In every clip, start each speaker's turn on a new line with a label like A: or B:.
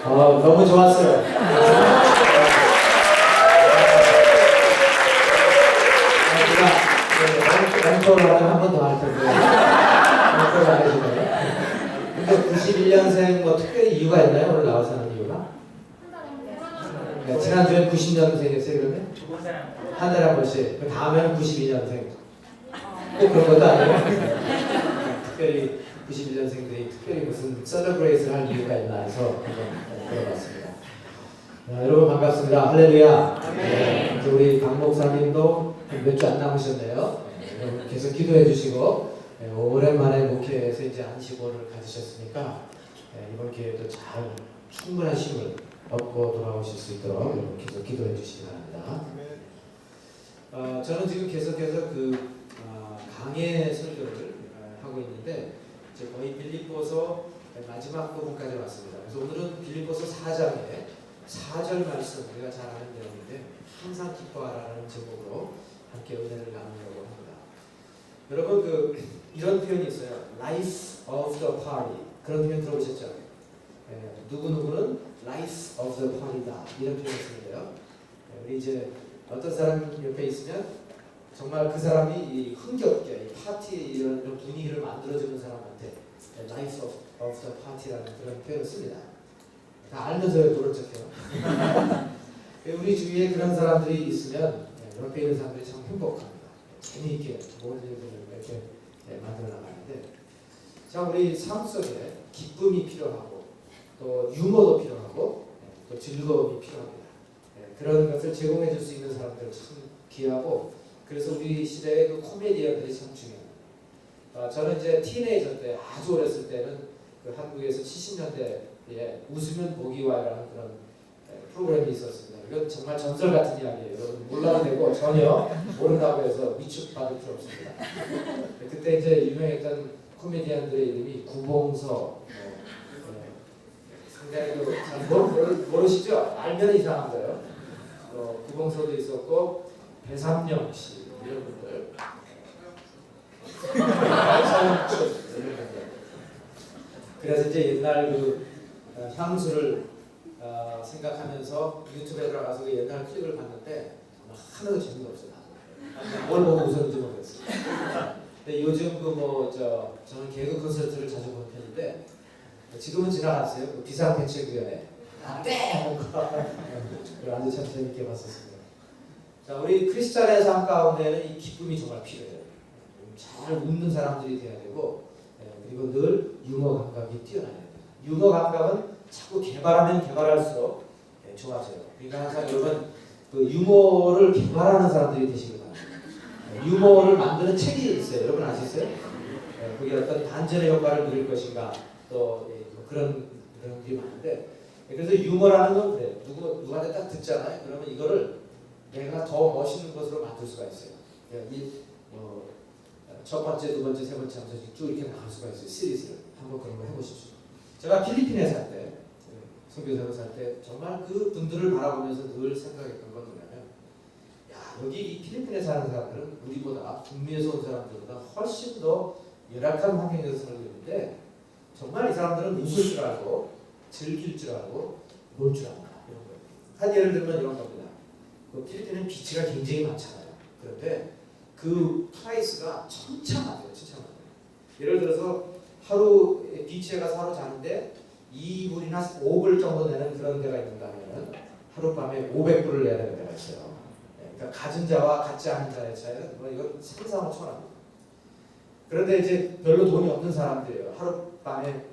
A: 너무 좋았어요. 제가 앵커를 하면 한 번 더 할 텐데 앵커를 안 해주네요. 근데 91년생 뭐 특별히 이유가 있나요? 오늘 나와서 하는 이유가? 네, 지난주엔 90년생이었어요 그러면? 한 달에 한 번씩. 그 다음에는 92년생. 꼭 그런 것도 아니고 특별히 91년생들이 특별히 무슨 셀러브레이트를 할 이유가 있나 해서 한번 들어봤습니다. 여러분 반갑습니다. 할렐루야. 네, 우리 강 목사님도 몇 주 안 남으셨네요. 여러분 계속 기도해 주시고 오랜만에 목회에서 이제 안식월을 가지셨으니까 이번 기회에도 잘 충분한 힘을 얻고 돌아오실 수 있도록 여러분 계속 기도해 주시기 바랍니다. 저는 지금 계속해서 강해 설교를 하고 있는데 이제 거의 빌립보서 마지막 부분까지 왔습니다. 그래서 오늘은 빌립보서 4장의 4절 말씀, 우리가 잘 아는 내용인데 항상 기뻐하라는 제목으로 함께 은혜를 나누려고 합니다. 여러분 이런 표현이 있어요. Life of the party. 그런 표현 들어보셨죠? 누구누구는 Life of the party다. 이런 표현을 쓰는데요. 우리 이제 어떤 사람 옆에 있으면 정말 그 사람이 흥겹게 파티 이런 분위기를 만들어주는 사람한테 Life of the party라는 그런 표현을 씁니다. 다 알면서 왜 모른 척해요? 우리 주위에 그런 사람들이 있으면 옆에 있는 사람들이 참 행복합니다. 재미있게 모든 일들을 이렇게 만들어 나가는데, 자 우리 삶 속에 기쁨이 필요하고 또 유머도 필요하고 또 즐거움이 필요합니다. 그런 것을 제공해 줄 수 있는 사람들 참 귀하고, 그래서 우리 시대의 그 코미디언들이 참 중요합니다. 저는 이제 티네이저 때 아주 어렸을 때는 한국에서 70년대에 웃으면 복이 와요라는 그런 프로그램이 있었습니다. 이건 정말 전설 같은 이야기예요. 여러분 몰라도 되고 전혀 모른다고 해서 위축받을 필요 없습니다. 그때 이제 유명했던 코미디언들의 이름이 구봉서, 상당히 잘 모르시죠? 알면 이상한 거예요. 구봉서도 있었고 배삼영 씨 이런 분들, 그래서 이제 옛날 향수를 생각하면서 유튜브에 들어가서 옛날 클립을 봤는데 정말 하나도 재미가 없어요. 뭘 보고 웃었는지 모르겠어요. 근데 요즘 저는 개그 콘서트를 자주 보는 편인데 지금은 지나갔어요. 비상대책위원회 네! 그걸 아주 참 재밌게 봤었습니다. 자, 우리 크리스찬의 삶 가운데는 이 기쁨이 정말 필요해요. 잘 웃는 사람들이 돼야 되고, 그리고 늘 유머 감각이 뛰어나야 됩니다. 유머 감각은 자꾸 개발하면 개발할수록 좋아져요. 그러니까 항상 여러분 유머를 개발하는 사람들이 되시길 바랍니다. 유머를 만드는 책이 있어요. 여러분 아시세요? 그게 어떤 반전의 효과를 누릴 것인가, 또 그런 게 많은데, 그래서 유머라는 건 그래요. 누구한테 딱 듣잖아요. 그러면 이거를 내가 더 멋있는 것으로 만들 수가 있어요. 첫 번째, 두 번째, 세 번째 하면서 쭉 이렇게 나갈 수가 있어요. 시리즈를. 한번 그런 거 해보십시오. 제가 필리핀에 살 때, 선교사로 살 때 정말 그 분들을 바라보면서 늘 생각했던 건 뭐냐면, 여기 이 필리핀에 사는 사람들은 우리보다 북미에서 온 사람들보다 훨씬 더 열악한 환경에서 살고 있는데 정말 이 사람들은 웃을 줄 알고 즐길 줄 알고 놀 줄 안다. 이런 거예요. 한 예를 들면 이런 겁니다. 필리핀은 비치가 굉장히 많잖아요. 그런데 그 프라이스가 천차만별이에요. 천차만별. 예를 들어서 하루 비치에 가서 하루 자는데 2불이나 5불 정도 내는 그런 데가 있는가 하면 하룻밤에 500불을 내야 되는 데가 있어요. 그러니까 가진 자와 갖지 않은 자의 차이는 이건 상상호천합니다. 그런데 이제 별로 돈이 없는 사람들이에요. 하룻밤에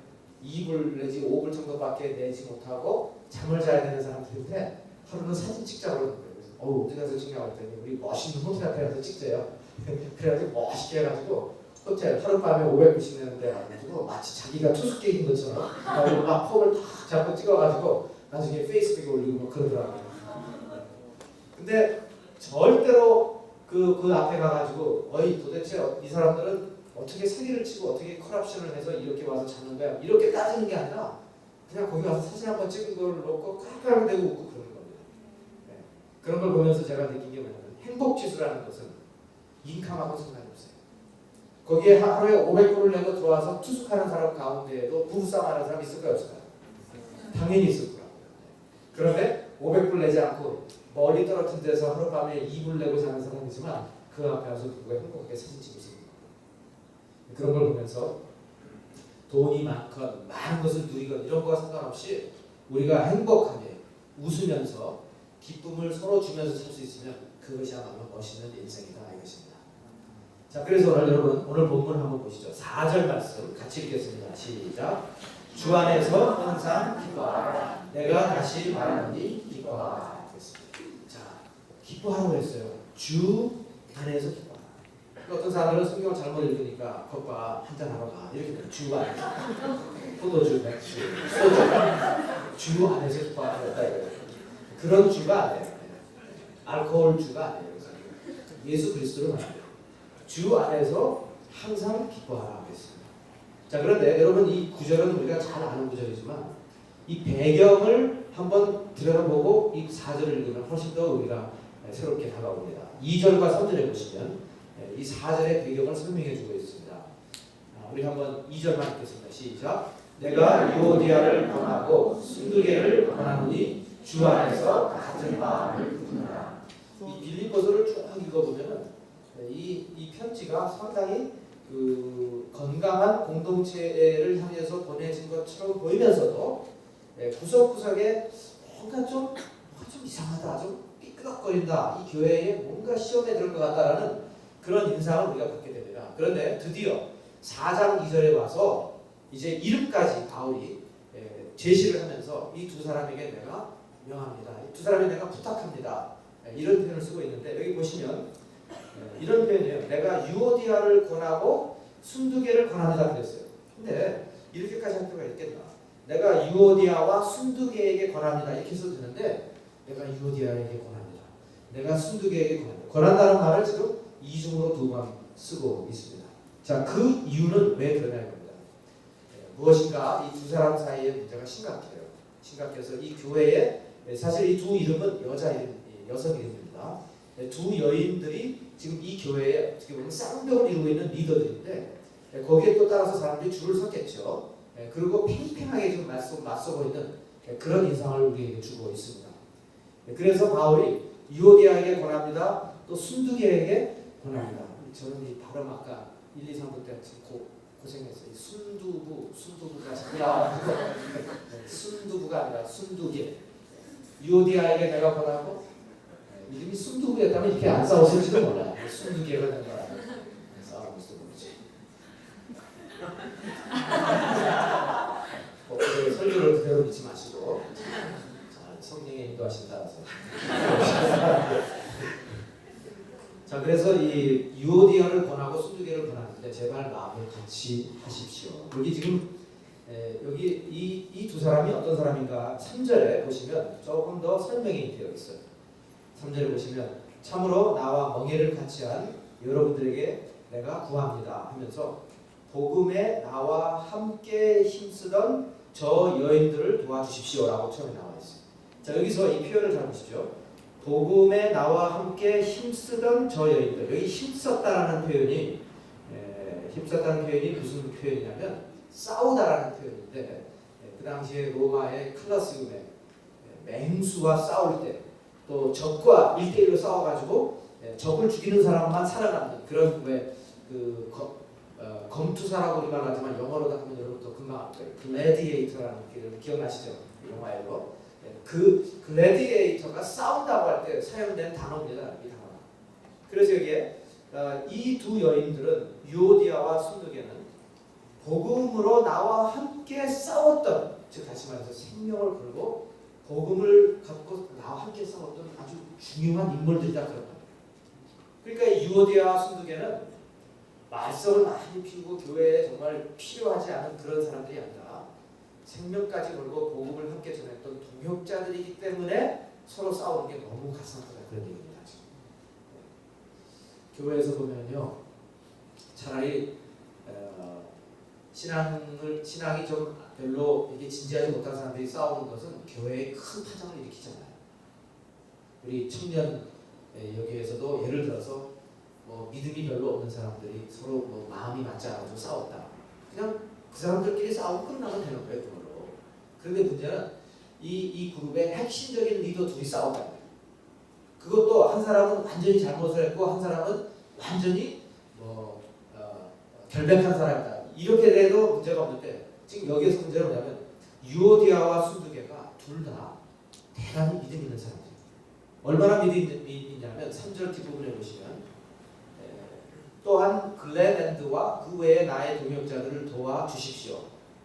A: 2불 내지 5불 정도밖에 내지 못하고 잠을 자야 되는 사람들인데 하루는 사진 찍자고 그러는 거예요. 그래서 어디 가서 찍냐고 했더니 우리 멋있는 호텔 앞에 가서 찍재요. 그래가지고 멋있게 해가지고 호텔 하룻밤에 500불씩 내는데 가지고 마치 자기가 투숙객인 것처럼 막 폼을 탁 잡고 찍어가지고 나중에 페이스북에 올리고 막 그러더라고요. 근데 절대로 그 앞에 가가지고 도대체 이 사람들은 어떻게 사기를 치고 어떻게 커럽션을 해서 이렇게 와서 자는 거야, 이렇게 따지는 게 아니라 그냥 거기 와서 사진 한번 찍은 걸 놓고 깔깔대고 웃고 그러는 겁니다. 그런 걸 보면서 제가 느낀 게 뭐냐면 행복지수라는 것은 인감하고 상관이 없어요. 거기에 하루에 500불을 내고 들어와서 투숙하는 사람 가운데에도 부부싸움하는 사람이 있을까요? 없을까요? 당연히 있을 거야. 그런데 500불 내지 않고 멀리 떨어진 데서 하룻밤에 2불 내고 자는 사람이지만 그 앞에 와서 누가 행복하게 사진 찍을 수 있는 거예요. 그런 걸 보면서 돈이 많건 많은 것을 누리건 이런 거와 상관없이 우리가 행복하게 웃으면서 기쁨을 서로 주면서 살 수 있으면 그것이야말로 멋있는 인생이다 이것입니다. 자, 그래서 오늘 여러분 오늘 본문 한번 보시죠. 4절 말씀 같이 읽겠습니다. 시작. 주 안에서 항상 기뻐하라. 내가 다시 말하노니 기뻐하라. 자, 기뻐하라고 했어요. 주 안에서 기뻐하라. 어떤 사람들은 성경을 잘못 읽으니까 겉바 한잔 하러 가 이렇게 돼요. 주 안에서 포도주, 맥주, 소주 주 안에서 기뻐하라 이거예요. 그런 주가 아니에요. 알코올 주가 아니에요. 예수 그리스도로 말해요. 주 안에서 항상 기뻐하라 했습니다. 자, 그런데 여러분 이 구절은 우리가 잘 아는 구절이지만 이 배경을 한번 들여다보고 이 4절을 읽으면 훨씬 더 우리가 새롭게 다가옵니다. 2절과 3절에 보시면 이 4절의 배경을 설명해 주고 있습니다. 우리 한번 2절만 읽겠습니다. 시작. 내가 유오디아를 권하고 순두개를 권하노니 주 안에서 같은 마음을 품으라. 이 빌립보서를 쭉 읽어보면 이 편지가 상당히 그 건강한 공동체를 향해서 보내진 것처럼 보이면서도 구석구석에 뭔가 좀 이상하다, 좀 삐끄덕거린다, 이 교회에 뭔가 시험에 들은 것 같다라는 그런 인상을 우리가 받게 됩니다. 그런데 드디어 4장 2절에 와서 이제 이름까지 바울이 제시를 하면서 이 두 사람에게 내가 명합니다. 이 두 사람에게 내가 부탁합니다. 이런 표현을 쓰고 있는데 여기 보시면 이런 표현이에요. 내가 유오디아를 권하고 순두개를 권합니다 그랬어요. 근데 이렇게까지 할 필요가 있겠나? 내가 유오디아와 순두개에게 권합니다 이렇게 써도 되는데 내가 유오디아에게 권합니다. 내가 순두개에게 권합니다. 권한다는 말을 지금 이중으로 두 번 쓰고 있습니다. 자, 그 이유는 왜 그러냐는 겁니다. 무엇인가 이 두 사람 사이의 문제가 심각해요. 심각해서 이 교회에 사실 이 두 이름은 여자 이름, 여성 이름입니다. 두 여인들이 지금 이 교회에 어떻게 보면 쌍벽을 이루고 있는 리더들인데 거기에 또 따라서 사람들이 줄을 섰겠죠. 그리고 팽팽하게 지금 맞서고 있는 그런 인상을 우리에게 주고 있습니다. 그래서 바울이 유오디아에게 권합니다. 또 순두개에게 권합니다. 저는 이 발음 아까 1, 2, 3부 때 고생했어요. 순두부가 자꾸 나와가지고 순두부가 아니라 순두개. 유오디아에게 내가 권하고 이름이 순두부였다면 이렇게 안 싸웠을지도 몰라요. 순두개가 된 거라. 싸우고 있어 보이지. 설교를 그대로 믿지 마시고 성령의 인도하신 따라서. 자, 그래서 이 유오디아를 권하고 순두개를 권하는데 제발 마음을 같이 하십시오. 여기 지금 여기 이 두 사람이 어떤 사람인가 3절에 보시면 조금 더 설명이 되어 있어요. 3절에 보시면 참으로 나와 멍에를 같이 한 여러분들에게 내가 구합니다 하면서 복음에 나와 함께 힘쓰던 저 여인들을 도와주십시오라고 처음에 나와 있어요. 자, 여기서 이 표현을 잘 보시죠. 복음에 나와 함께 힘쓰던 저 여인들. 여기 힘썼다라는 표현이 무슨 표현이냐면 싸우다라는 표현인데 그 당시에 로마의 클라시움에 맹수와 싸울 때 또 적과 1대1로 싸워가지고 적을 죽이는 사람만 살아남는 그런 검투사라고 우리가 하지만 영어로도 하면 여러분도 금방 알 거예요. 글래디에이터라는 게 기억나시죠? 영화에도 그 글래디에이터가 싸운다고 할 때 사용된 단어입니다. 이 단어. 그래서 여기에 이 두 여인들은 유오디아와 순두개는 복음으로 나와 함께 싸웠던, 즉 다시 말해서 생명을 걸고 복음을 갖고 나와 함께 싸웠던 아주 중요한 인물들이다 그런 거예요. 그러니까 이 유오디아와 순두개는 말썽을 많이 피우고 교회에 정말 필요하지 않은 그런 사람들이 아니라 생명까지 걸고 복음을 함께 전했던 동역자들이기 때문에 서로 싸우는 게 너무 가슴 아프다 그런 얘기입니다. 교회에서 보면요, 차라리 신앙이 좀 별로 이게 진지하지 못한 사람들이 싸우는 것은 교회에 큰 파장을 일으키잖아요. 우리 청년 여기에서도 예를 들어서 믿음이 별로 없는 사람들이 서로 마음이 맞지 않아서 싸웠다. 그냥 그 사람들끼리 싸우고 끝나면 되는 거예요, 그걸로. 그런데 문제는 이 그룹의 핵심적인 리더 둘이 싸웠다. 그것도 한 사람은 완전히 잘못을 했고 한 사람은 완전히 결백한 사람이다. 이렇게 돼도 문제가 없는데 지금 여기에서 문제가 뭐냐면 유오디아와 순두개가 둘 다 대단히 믿음 있는 사람들이에요. 얼마나 믿음이 있냐면 3절 뒷부분에 보시면 또한 글레랜드와 그 외에 나의 동역자들을 도와주십시오.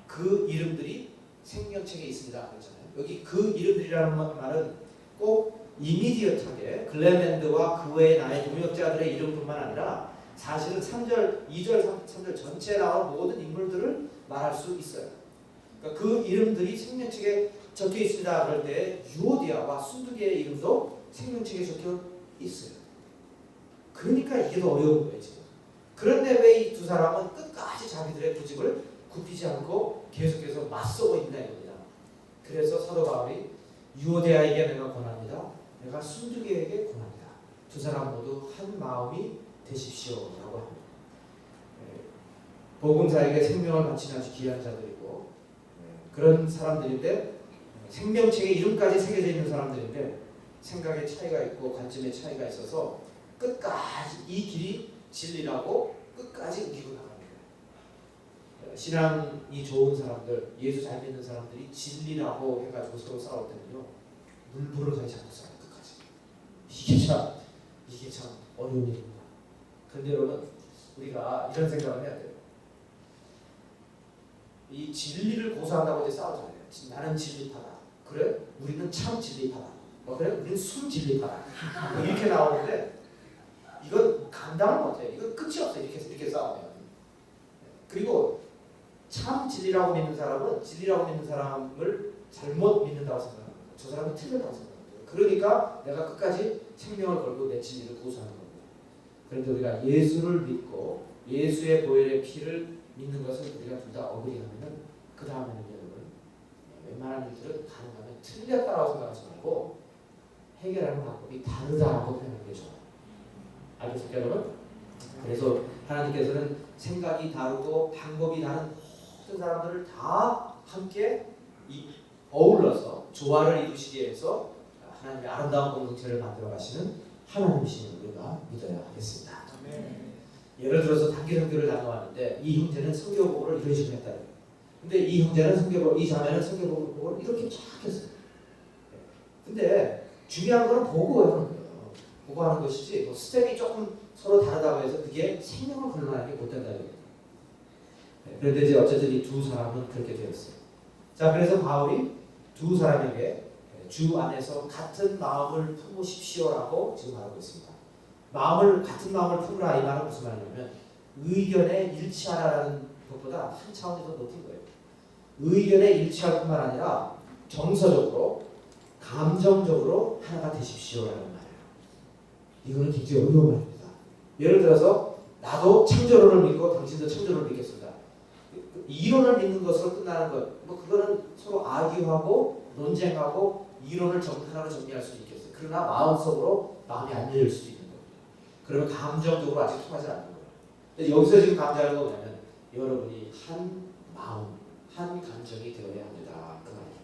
A: 그 이름들이 생명책에 있습니다. 그랬잖아요. 여기 그 이름들이라는 말은 꼭 이미디어트하게 글레랜드와 그 외에 나의 동역자들의 이름뿐만 아니라 사실은 3절, 2절, 3절 전체에 나온 모든 인물들을 말할 수 있어요. 그러니까 그 이름들이 생명책에 적혀 있습니다. 그럴 때 유오디아와 순두개의 이름도 생명책에 적혀 있어요. 그러니까 이게 더 어려운 거예요 지금. 그런데 왜 이 두 사람은 끝까지 자기들의 고집을 굽히지 않고 계속해서 맞서고 있나 이겁니다. 그래서 사도 바울이 유오디아에게 내가 권합니다. 내가 순두개에게 권합니다. 두 사람 모두 한 마음이 되십시오라고 합니다. 복음자에게 생명을 바치는 아주 귀한 자들이고 그런 사람들인데 생명책에 이름까지 새겨져 있는 사람들인데 생각의 차이가 있고 관점의 차이가 있어서 끝까지 이 길이 진리라고 끝까지 이기고 나갑니다. 신앙이 좋은 사람들, 예수 잘 믿는 사람들이 진리라고 해가지고 서로 싸울 때는요 물부르게 잡고 싸워요 끝까지. 이게 참 어려운 일입니다. 그런데 여러분 우리가 이런 생각을 해야 돼요. 이 진리를 고수한다고 이제 싸우잖아요. 나는 진리파다. 그래? 우리는 참 진리파다. 그래? 우리는 순 진리파다. 이렇게 나오는데 이건 감당을 못해. 이건 끝이 없어. 이렇게 싸우면. 그리고 참 진리라고 믿는 사람은 진리라고 믿는 사람을 잘못 믿는다고 생각합니다. 저 사람은 틀렸다고 생각합니다. 그러니까 내가 끝까지 생명을 걸고 내 진리를 고수하는 겁니다. 그런데 우리가 예수를 믿고 예수의 보혈의 피를 믿는 것을 우리가 둘 다 어그리하면은 그 다음에는 여러분 웬만한 일들은 가능하면 틀렸다라고 생각하지 말고 해결하는 방법이 다르다라고 표현하는 게 좋아요. 알겠습니까 여러분? 그래서 하나님께서는 생각이 다르고 방법이 다른 모든 사람들을 다 함께 어울러서 조화를 이루시기 위해서 하나님의 아름다운 공동체를 만들어 가시는 하나님이시는 우리가 믿어야 하겠습니다. 예를 들어서 단계를 나눠왔는데 이 형제는 성경복음을 이런 식으로 했다. 근데 이 형제는 성경복, 이 자매는 성경복음을 이렇게 쫙 했어요. 근데 중요한 건 보고하는 거예요. 보고하는 것이지 뭐 스텝이 조금 서로 다르다고 해서 그게 생명을 걸러내는 게 못 된다는 거예요. 그런데 이제 어쨌든 이 두 사람은 그렇게 되었어요. 자, 그래서 바울이 두 사람에게 주 안에서 같은 마음을 품으십시오라고 지금 말하고 있습니다. 같은 마음을 품으라 이 말은 무슨 말이냐면 의견에 일치하라는 것보다 한 차원이 더 높은 거예요. 의견에 일치할 뿐만 아니라 정서적으로 감정적으로 하나가 되십시오라는 말이에요. 이거는 굉장히 어려운 말입니다. 예를 들어서 나도 창조론을 믿고 당신도 창조론을 믿겠습니다. 이론을 믿는 것으로 끝나는 것, 그거는 서로 아기하고 논쟁하고 이론을 하나로 정리할 수 있겠어요. 그러나 마음속으로 마음이 안 열릴 수도 있는 거예요. 그러면 감정적으로 아직 통하지 않는 거예요. 근데 여기서 지금 강조하는 건 뭐냐면 여러분이 한 마음, 한 감정이 되어야 합니다. 그 말이에요.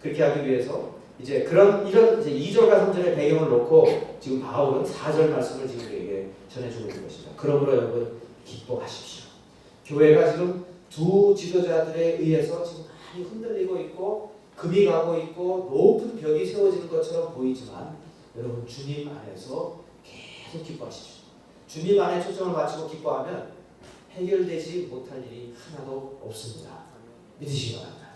A: 그렇게 하기 위해서 이제 이런 이제 2절과 3절의 배경을 놓고 지금 바울은 4절 말씀을 지금 우리에게 전해주고 있는 것입니다. 그러므로 여러분 기뻐하십시오. 교회가 지금 두 지도자들에 의해서 지금 많이 흔들리고 있고 금이 가고 있고 높은 벽이 세워지는 것처럼 보이지만 여러분 주님 안에서 계속 기뻐하십시오. 주님 안에 초점을 맞추고 기뻐하면 해결되지 못할 일이 하나도 없습니다. 믿으시기 바랍니다.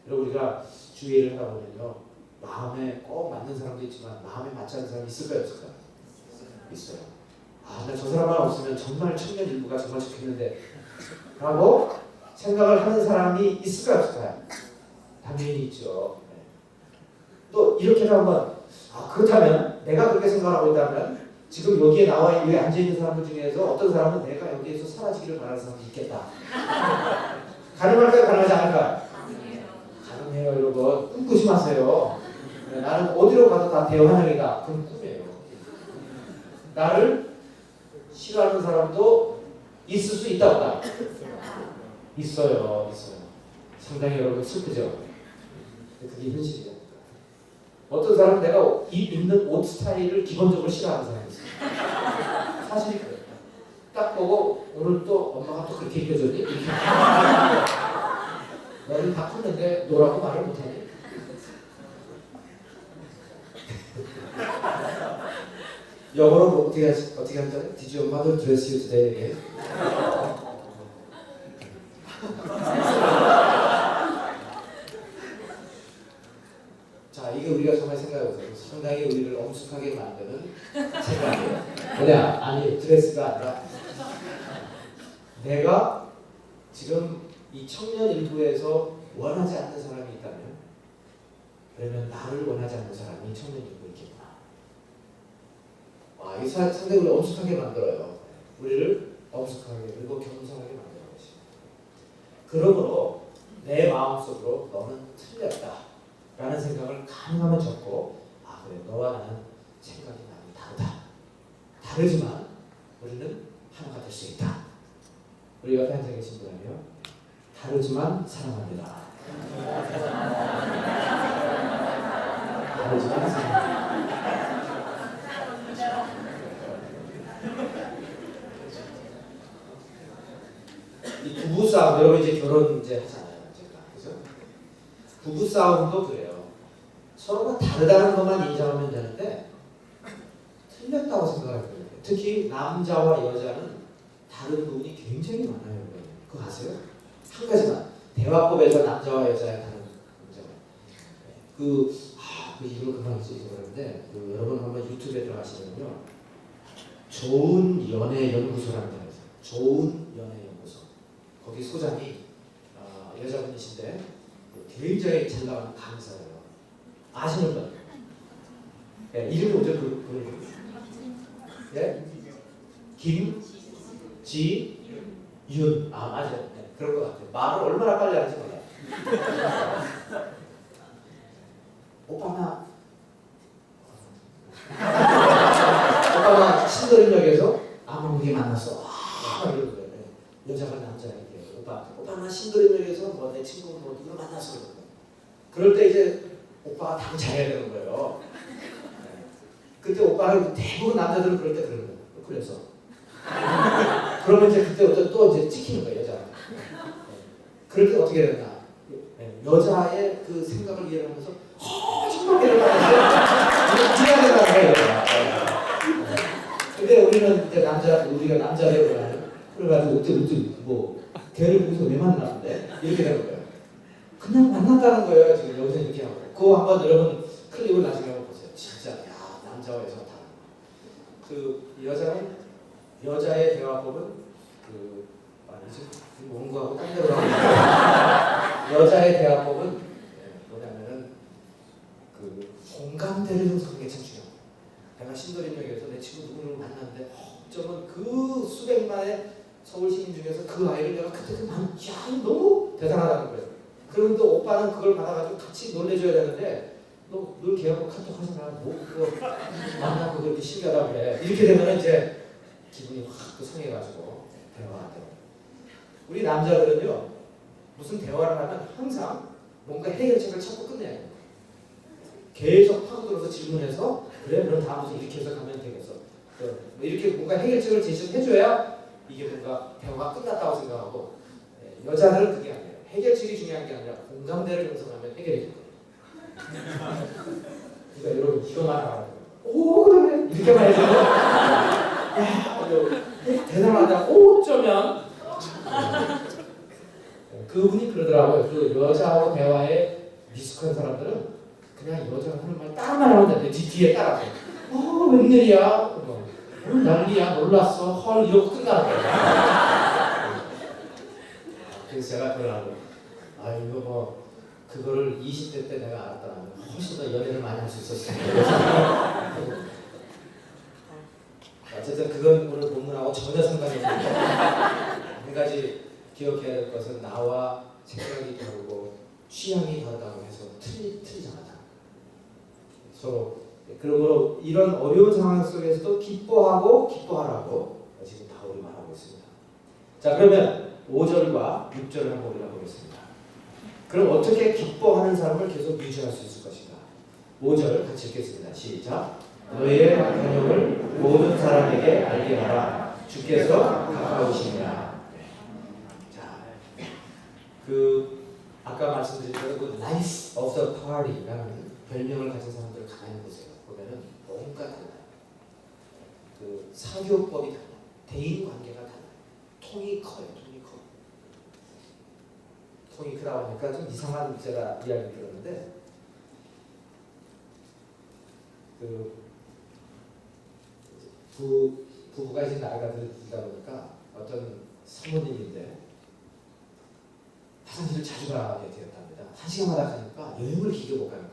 A: 여러분 우리가 주의를 하다 보면요 마음에 꼭 맞는 사람도 있지만 마음에 맞지 않는 사람이 있을까요? 없을까요? 있어요. 나 저 사람만 없으면 정말 청년 일부가 정말 좋겠는데 라고 생각을 하는 사람이 있을까요? 없을까요? 당연히 있죠. 또 이렇게도 한번 그렇다면 내가 그렇게 생각하고 있다면 지금 여기에 나와 여기 앉아있는 사람들 중에서 어떤 사람은 내가 여기에서 사라지기를 바라는 사람이 있겠다. 가능할까요? 가능하지 않을까요? 가능해요. 여러분 꿈꾸지 마세요. 나는 어디로 가도 다 대환영이다. 그건 꿈이에요. 나를 싫어하는 사람도 있을 수 있다 없다? 있어요. 상당히 여러분 슬프죠? 그게 현실이야. 어떤 사람은 내가 입는 옷 스타일을 기본적으로 싫어하는 사람이 있어요. 사실이 그래요. 딱 보고 오늘 또 엄마가 또 그렇게 입혀줬니? 이렇게. 너는 다 컸는데 노라고 말을 못하니? 영어로 뭐 어떻게 한다네? Did your mother dress you today? 자, 이게 우리가 정말 생각해보세요. 상당히 우리를 엄숙하게 만드는 생각이에요. 뭐냐? 아니, 드레스가 아니라 내가 지금 이 청년 일부에서 원하지 않는 사람이 있다면 그러면 나를 원하지 않는 사람이 청년 일부에 있겠구나. 와, 이게 상당히 우리를 엄숙하게 만들어요. 우리를 엄숙하게 그리고 겸손하게 만드는 것이. 그러므로 내 마음속으로 너는 틀렸다 라는 생각을 가능하면 적고, 아 그래, 너와 나는 생각이 많이 다르다. 다르지만 우리는 하나가 될 수 있다. 우리 옆에 앉아 계신 분이요, 다르지만 사랑합니다. 다르지만 사랑합니다. 이 부부싸움, 여러분 이제 결혼 이제 하잖아요, 제가. 그죠? 부부싸움도 그래요. 서로가 다르다는 것만 인정하면 되는데 틀렸다고 생각하는 거예요. 특히 남자와 여자는 다른 부분이 굉장히 많아요. 그거 아세요? 한 가지만, 대화법에서 남자와 여자의 다른 문제가 이걸 그만 잊어버렸는데, 여러분 한번 유튜브에 들어가시면요, 좋은 연애 연구소라는 데가 있어요. 좋은 연애 연구소. 거기 소장이 여자분이신데 굉장히 잘 나가는 강사예요. 아시는 분? 네, 이름이 뭐죠? 그 네? 김지윤. 아 맞아요. 네, 그런 것 같아요. 말을 얼마나 빨리 하는지 몰라요. 오빠나 신도림역에서 아무개 만났어. 이러는 거예요. 여자가 남자에게 오빠 나 신도림역에서 뭐 내 친구 뭐 누구 만났어. 그럴 때 이제 오빠가 당 잘해야 되는 거예요. 네. 그때 오빠는 대부분 남자들은 그럴 때 그러는 거예요. 그래서 그러면 이제 그때 또 이제 찍히는 거예요, 여자. 네. 그럴 때 어떻게 해야 되나? 네. 여자의 그 생각을 이해를 하면서 정말 이러면서 이해야 된다는 거예요. 근데 우리는 이제 우리가 남자래요. 그래가지고 어떻게 뭐 걔를 보고서 왜 만나는데 이렇게 되는 거예요. 그냥 만났다는 거예요. 지금 여기서 이렇게 하고. 그거 한번 여러분 클립을 나중에 한번 보세요. 진짜 야, 남자와 여자가 다른. 그 여자의 대화법은 원고하고 딴 데로 가고 여자의 대화법은 뭐냐면은 그 공감대를 형성하는 게 참 중요해요. 내가 신도림역에서 내 친구 누구를 만났는데 어쩌면 그 수백만의 서울 시민 중에서 그 아이를 내가 그때 너무 대단하다는 거예요. 그런데 오빠는 그걸 받아가지고 같이 놀래줘야 되는데 너 늘 걔하고 카톡 하잖아. 뭐 그거 만나고 그렇게 신기하다고 그래. 이렇게 되면 이제 기분이 확 또 상해가지고 대화가 안 돼요. 우리 남자들은요, 무슨 대화를 하면 항상 뭔가 해결책을 찾고 끝내야 돼요. 계속 파고들어서 질문해서 그래 그럼 다음부터 이렇게 해서 가면 되겠어. 뭐 이렇게 뭔가 해결책을 제시해줘야 이게 뭔가 대화가 끝났다고 생각하고, 여자들은 그게 아니에요. 해결책이 중요한 게 아니라 공감대를 형성하면 해결이 돼요. 그러니까 여러분 이거만 알아야 돼요. 오 그래 이렇게만 해도 야 대단하다. 어쩌면 그분이 그러더라고요. 그 여자하고 대화에 미숙한 사람들은 그냥 여자가 하는 말 따라만 하면 되는데 뒤에 따라서 웬일이야 난리야 놀랐어 헐 이러고 끝나는 거예요. 그래서 제가 그러라고 이거 뭐 그거를 20대 때 내가 알았다면 훨씬 더 연애를 많이 할 수 있었을 텐데. 어쨌든 그건 오늘 본문하고 전혀 상관이 없는 거예요. 한 가지 기억해야 될 것은 나와 생각이 다르고 취향이 다르다고 해서 틀리지 않다. 서로 그러므로 이런 어려운 상황 속에서도 기뻐하라고 지금 바울이 말하고 있습니다. 자 그러면 5절과 6절을 한번 우리가 보겠습니다. 그럼 어떻게 기뻐하는 삶을 계속 유지할 수 있을 것인가? 5절 같이 읽겠습니다. 시작. 너희의 번영을 모든 사람에게 알게 하라. 주께서 가까우시니라. 자, 아까 말씀드린 대로 그 Life of the Party라는 별명을 가진 사람들을 가만히 보세요. 보면은 뭔가 달라요. 사교법이 달라요. 대인 관계가 달라요. 통이 커요. 통이 크다 보니까 좀 이상한 제가 이야기 들었는데 부부가 이제 나이가 들다 보니까 어떤 사모님인데 화장실을 자주 가게 되었답니다. 한 시간마다 가니까 여행을 길게 못 가는 거예요.